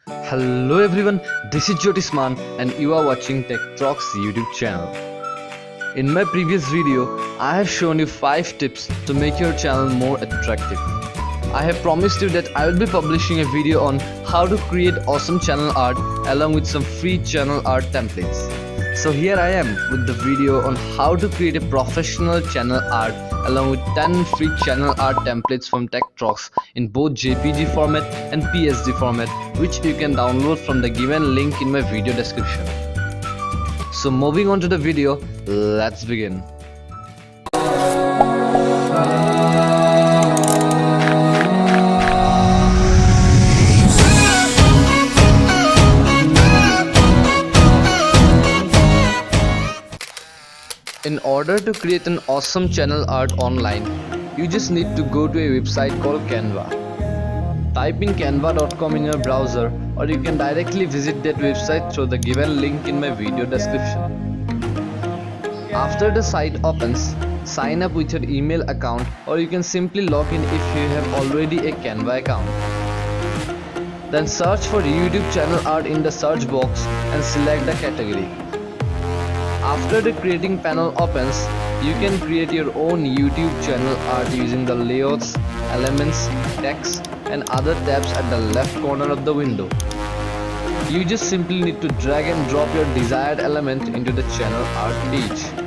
Hello everyone, this is Jyotisman and you are watching Trox YouTube channel. In my previous video, I have shown you 5 tips to make your channel more attractive. I have promised you that I will be publishing a video on how to create awesome channel art along with some free channel art templates. So here I am with the video on how to create a professional channel art along with 10 free channel art templates from Trox in both JPG format and PSD format, which you can download from the given link in my video description. So moving on to the video, let's begin. In order to create an awesome channel art online, you just need to go to a website called Canva. Type in canva.com in your browser, or you can directly visit that website through the given link in my video description. After the site opens, sign up with your email account, or you can simply log in if you have already a Canva account. Then search for YouTube channel art in the search box and select the category. After the creating panel opens, you can create your own YouTube channel art using the layouts, elements, text and other tabs at the left corner of the window. You just simply need to drag and drop your desired element into the channel art page.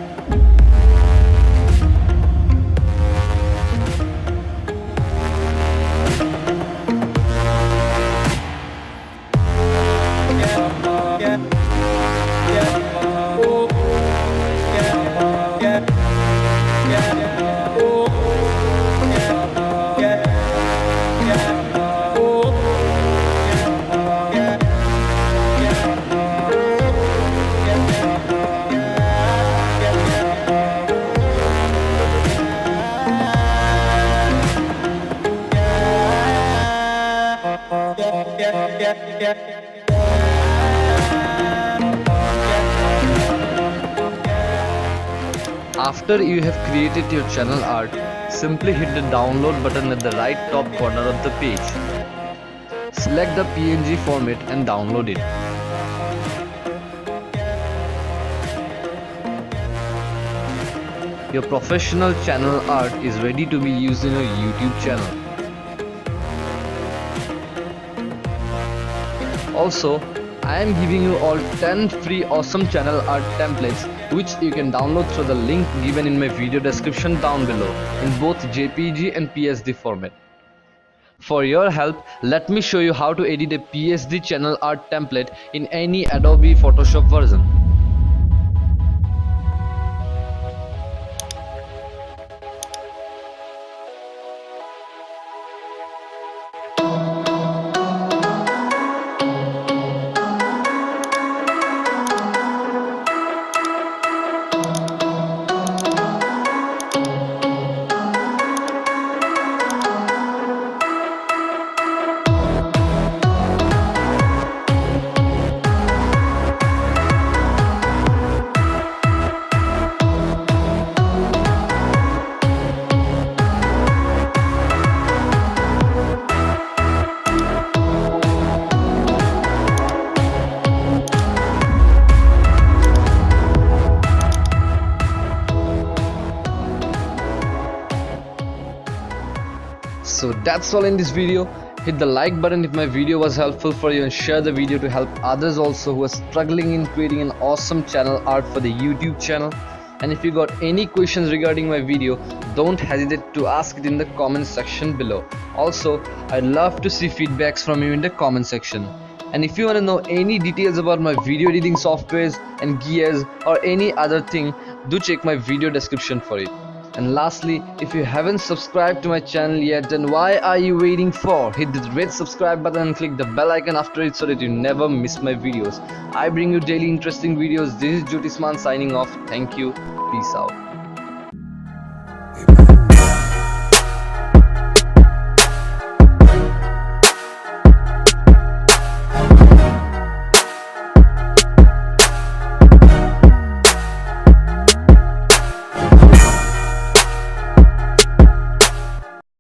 After you have created your channel art, simply hit the download button at the right top corner of the page. Select the PNG format and download it. Your professional channel art is ready to be used in your YouTube channel. Also, I am giving you all 10 free awesome channel art templates which you can download through the link given in my video description down below in both JPG and PSD format. For your help, let me show you how to edit a PSD channel art template in any Adobe Photoshop version. So that's all in this video. Hit the like button if my video was helpful for you and share the video to help others also who are struggling in creating an awesome channel art for the YouTube channel. And if you got any questions regarding my video, don't hesitate to ask it in the comment section below. Also, I'd love to see feedbacks from you in the comment section. And if you want to know any details about my video editing softwares and gears or any other thing, do check my video description for it. And lastly, if you haven't subscribed to my channel yet, then why are you waiting for? Hit the red subscribe button and click the bell icon after it so that you never miss my videos. I bring you daily interesting videos. This is Jyotisman signing off. Thank you. Peace out.